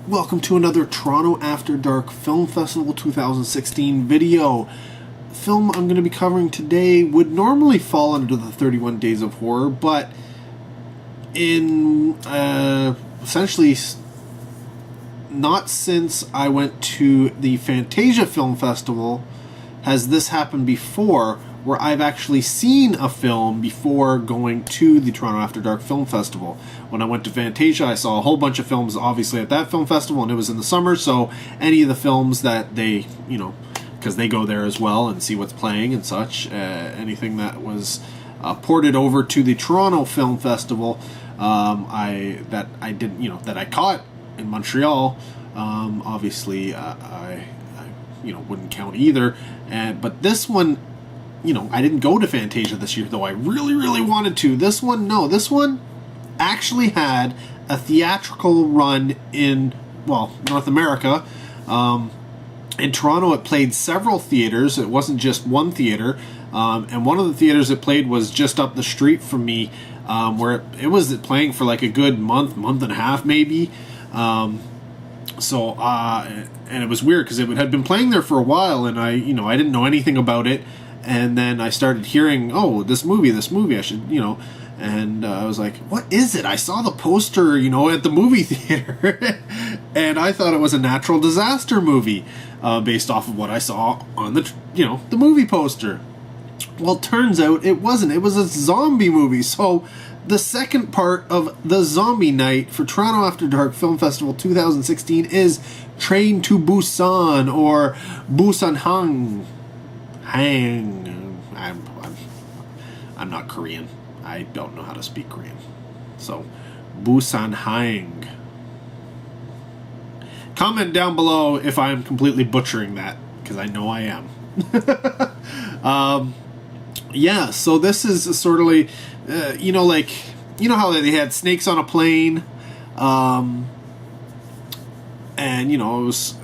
Welcome to another Toronto After Dark Film Festival 2016 video. Film I'm going to be covering today would normally fall under the 31 Days of Horror, but in essentially not since I went to the Fantasia Film Festival has this happened before, where I've actually seen a film before going to the Toronto After Dark Film Festival. When I went to Fantasia, I saw a whole bunch of films, obviously, at that film festival, and it was in the summer, so any of the films that they, because they go there as well and see what's playing and such, anything that was ported over to the Toronto Film Festival, that I caught in Montreal, obviously, I wouldn't count either. But this one, I didn't go to Fantasia this year, though I really, really wanted to. This one actually had a theatrical run in, North America. In Toronto, it played several theaters. It wasn't just one theater. And one of the theaters it played was just up the street from me, where it was playing for like a good month and a half, maybe. And it was weird because it had been playing there for a while, and I didn't know anything about it. And then I started hearing, this movie, I should, and I was like, what is it? I saw the poster, at the movie theater, and I thought it was a natural disaster movie, based off of what I saw on the movie poster. Well, it turns out it wasn't. It was a zombie movie. So the second part of the zombie night for Toronto After Dark Film Festival 2016 is Train to Busan, or Busan Hang. I'm not Korean. I don't know how to speak Korean. So, Busan Hang. Comment down below if I'm completely butchering that, because I know I am. So this is sort of like, how they had snakes on a plane, and, it was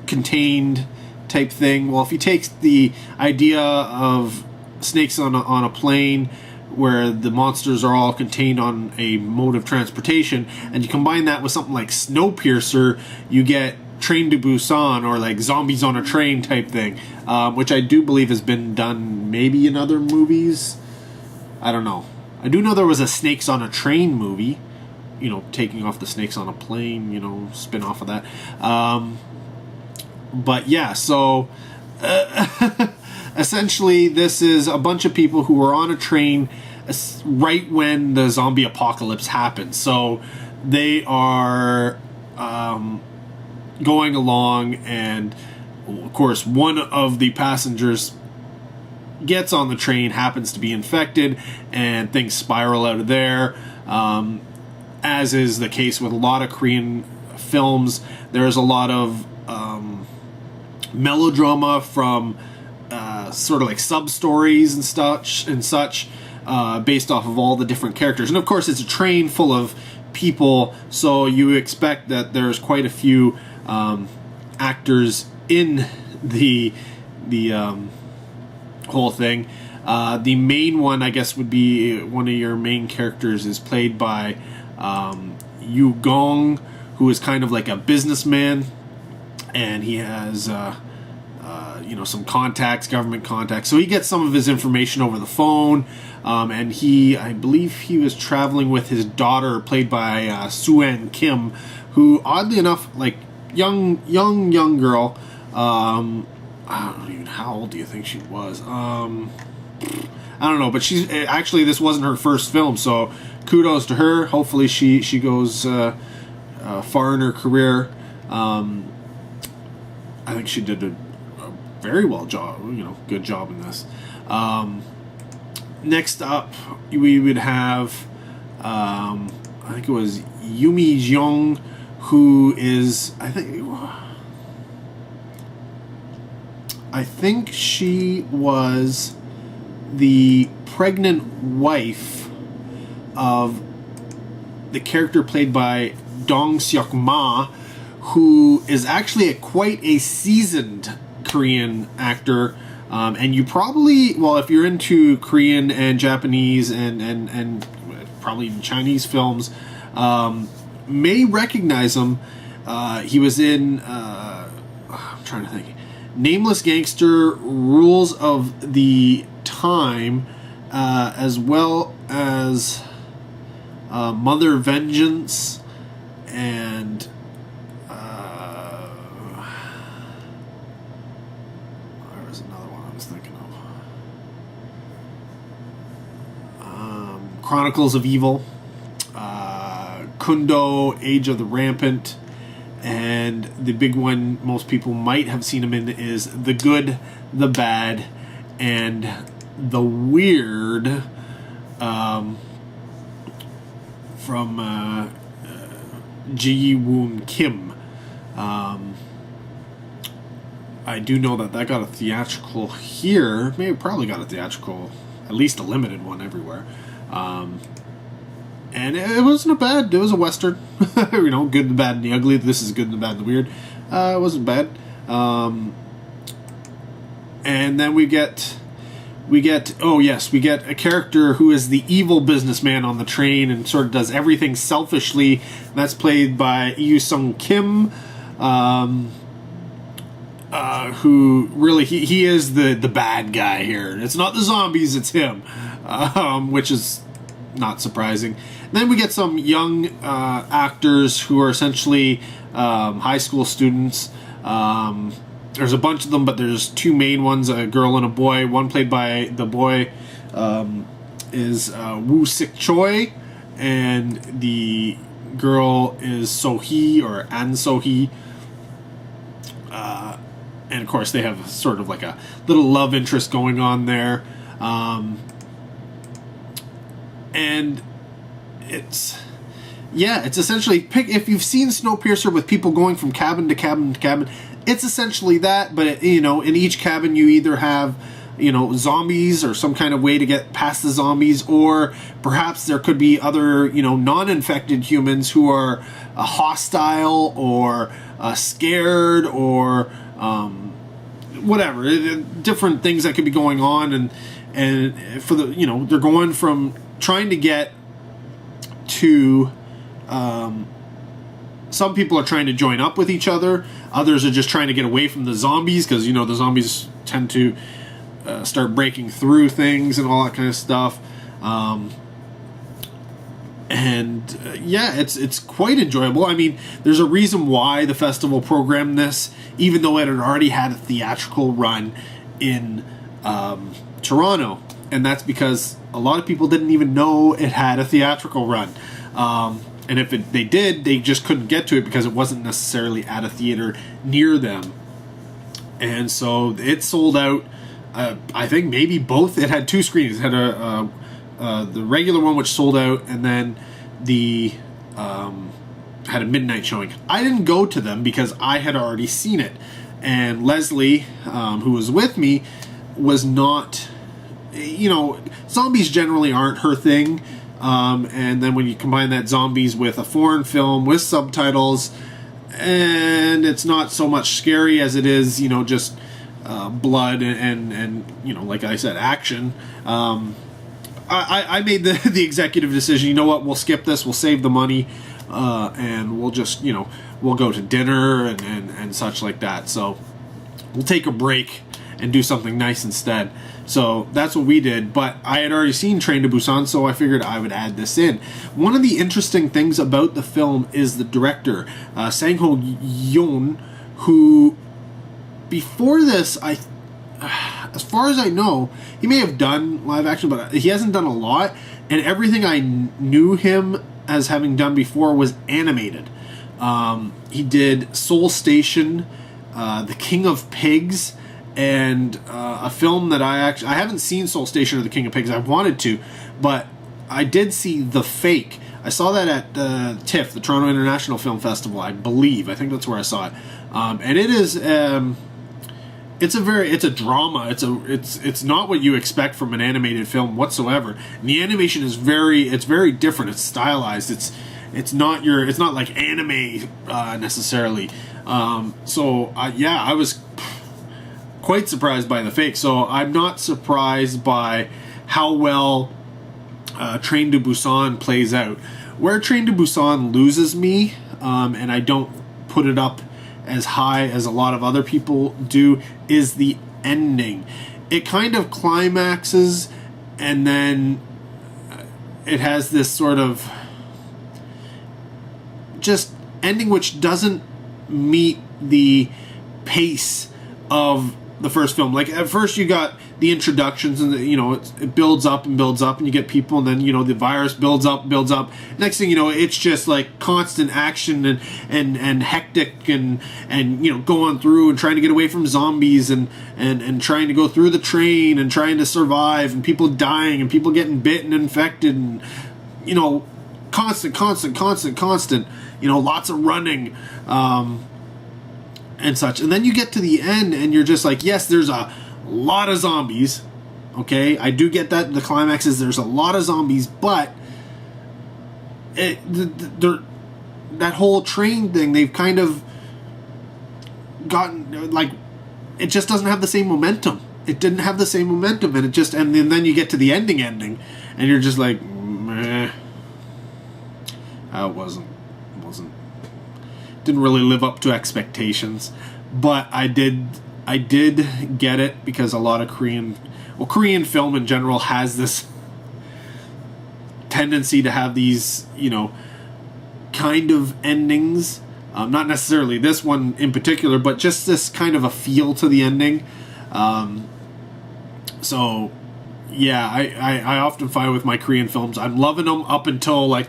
contained type thing. Well, if you take the idea of snakes on a plane where the monsters are all contained on a mode of transportation, and you combine that with something like Snowpiercer, you get Train to Busan, or like Zombies on a Train type thing, which I do believe has been done maybe in other movies. I don't know. I do know there was a Snakes on a Train movie, taking off the snakes on a plane, spin off of that. But yeah, so essentially this is a bunch of people who are on a train right when the zombie apocalypse happens. So they are going along, and of course one of the passengers gets on the train, happens to be infected, and things spiral out of there. As is the case with a lot of Korean films, there's a lot of melodrama from sort of like sub-stories and such, based off of all the different characters. And of course it's a train full of people, so you expect that there's quite a few actors in the whole thing. The main one, I guess, would be one of your main characters is played by Yu Gong, who is kind of like a businessman, and he has some contacts, government contacts. So he gets some of his information over the phone, and I believe he was traveling with his daughter, played by Soo-Ann Kim, who, oddly enough, like young girl. I don't even, how old do you think she was? I don't know, but she's actually, this wasn't her first film, so kudos to her. Hopefully she goes far in her career. I think she did a very well job, good job in this. Next up, we would have, I think it was Yumi Jeong, who is, I think she was the pregnant wife of the character played by Dong Seok Ma, who is actually quite a seasoned Korean actor, and you probably, if you're into Korean and Japanese and probably even Chinese films, may recognize him He was in, I'm trying to think, Nameless Gangster, Rules of the Time, as well as Mother Vengeance, and there was another one I was thinking of. Chronicles of Evil, Kundo, Age of the Rampant, and the big one most people might have seen him in is The Good, the Bad, and the Weird, from Ji Woon Kim. I do know that got a theatrical here. Maybe probably got a theatrical, at least a limited one everywhere. And it wasn't a bad. It was a Western. You know, Good, the Bad, and the Ugly. This is Good, the Bad, and the Weird. It wasn't bad. And then we get a character who is the evil businessman on the train and sort of does everything selfishly. That's played by Yoo Sung Kim, who really he is the bad guy here. It's not the zombies, it's him, which is not surprising. And then we get some young actors who are essentially high school students. There's a bunch of them, but there's two main ones, a girl and a boy. One played by the boy is Woo Sik Choi, and the girl is So-hee, or An So-hee. And of course they have sort of like a little love interest going on there. And it's essentially, if you've seen Snowpiercer with people going from cabin to cabin to cabin, it's essentially that, but in each cabin you either have, zombies or some kind of way to get past the zombies, or perhaps there could be other, non-infected humans who are hostile or scared or whatever, different things that could be going on, and for the, they're going from trying to get to, some people are trying to join up with each other. Others are just trying to get away from the zombies because, the zombies tend to start breaking through things and all that kind of stuff. It's quite enjoyable. I mean, there's a reason why the festival programmed this, even though it had already had a theatrical run in Toronto. And that's because a lot of people didn't even know it had a theatrical run. And if they did, they just couldn't get to it because it wasn't necessarily at a theater near them. And so it sold out. I think maybe both. It had two screens. It had the regular one, which sold out, and then the had a midnight showing. I didn't go to them because I had already seen it. And Leslie, who was with me, was not... zombies generally aren't her thing. And then when you combine that zombies with a foreign film with subtitles, and it's not so much scary as it is, just blood and like I said, action. I made the executive decision, we'll skip this, we'll save the money, and we'll just, we'll go to dinner and such like that. So we'll take a break and do something nice instead. So that's what we did, but I had already seen Train to Busan, so I figured I would add this in. One of the interesting things about the film is the director, Sang-ho Yoon, who, before this, as far as I know, he may have done live action, but he hasn't done a lot, and everything I knew him as having done before was animated. He did Seoul Station, The King of Pigs, and a film that I haven't seen, Seoul Station or The King of Pigs. I wanted to, but I did see The Fake. I saw that at TIFF, the Toronto International Film Festival, I believe. I think that's where I saw it. And it is it's a drama. It's not what you expect from an animated film whatsoever. And the animation is very different. It's stylized. It's not like anime necessarily. I was quite surprised by The Fake. So I'm not surprised by how well Train to Busan plays out. Where Train to Busan loses me, and I don't put it up as high as a lot of other people do is the ending. It kind of climaxes, and then it has this sort of just ending which doesn't meet the pace of the first film. Like, at first you got the introductions, and it builds up and builds up, and you get people, and then the virus builds up. Next thing you know, it's just like constant action and hectic and going through and trying to get away from zombies and trying to go through the train and trying to survive, and people dying and people getting bitten and infected, and constant, lots of running and such. And then you get to the end, and you're just like, yes, there's a lot of zombies. Okay, I do get that. The climax is there's a lot of zombies, but that whole train thing, they've kind of gotten, like, it just doesn't have the same momentum. It didn't have the same momentum, and then you get to the ending, and you're just like, meh. It didn't really live up to expectations, but I did get it, because a lot of Korean film in general has this tendency to have these, kind of endings. Not necessarily this one in particular, but just this kind of a feel to the ending. So, yeah, I often find with my Korean films, I'm loving them up until, like,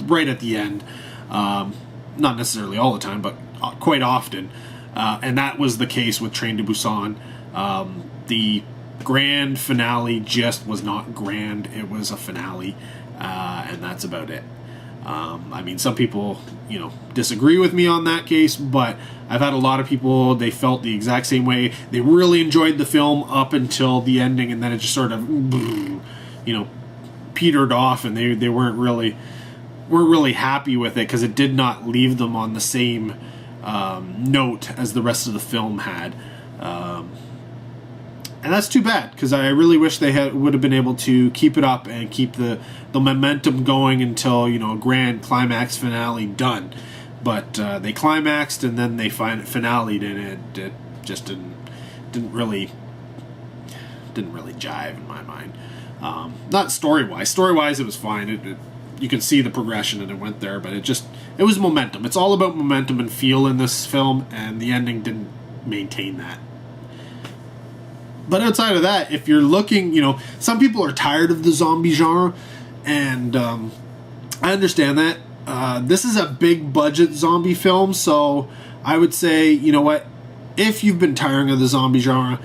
right at the end. Not necessarily all the time, but quite often. And that was the case with Train to Busan. The grand finale just was not grand. It was a finale, and that's about it. I mean, some people, disagree with me on that case, but I've had a lot of people, they felt the exact same way. They really enjoyed the film up until the ending, and then it just sort of, petered off, and they weren't really happy with it, because it did not leave them on the same note as the rest of the film had. And that's too bad, because I really wish they would have been able to keep it up and keep the momentum going until, a grand climax finale done. But they climaxed, and then they finale'd, and it just didn't really jive in my mind. Not story-wise. Story-wise, it was fine. You can see the progression, and it went there, but it was momentum. It's all about momentum and feel in this film, and the ending didn't maintain that. But outside of that, if you're looking, some people are tired of the zombie genre, and I understand that. This is a big budget zombie film, so I would say, if you've been tiring of the zombie genre,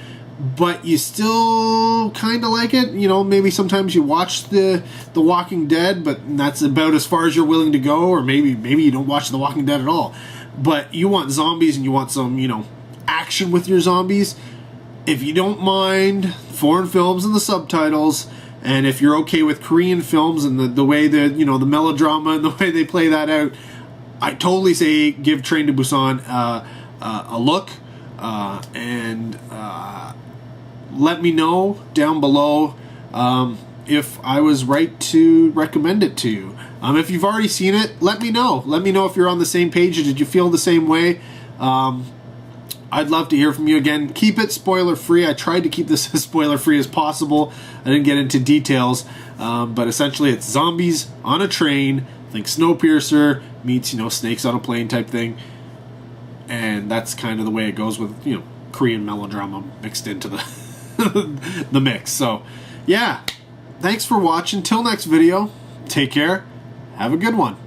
but you still kind of like it, maybe sometimes you watch the Walking Dead, but that's about as far as you're willing to go, or maybe you don't watch The Walking Dead at all, but you want zombies and you want some, action with your zombies. If you don't mind foreign films and the subtitles, and if you're okay with Korean films and the way that, the melodrama and the way they play that out, I totally say give Train to Busan a look, and let me know down below if I was right to recommend it to you. If you've already seen it, let me know. Let me know if you're on the same page, or did you feel the same way? I'd love to hear from you. Again, keep it spoiler-free. I tried to keep this as spoiler-free as possible. I didn't get into details, but essentially it's zombies on a train. Think Snowpiercer meets, snakes on a plane type thing. And that's kind of the way it goes with, Korean melodrama mixed into the the mix. So, yeah. Thanks for watching. Till next video, take care. Have a good one.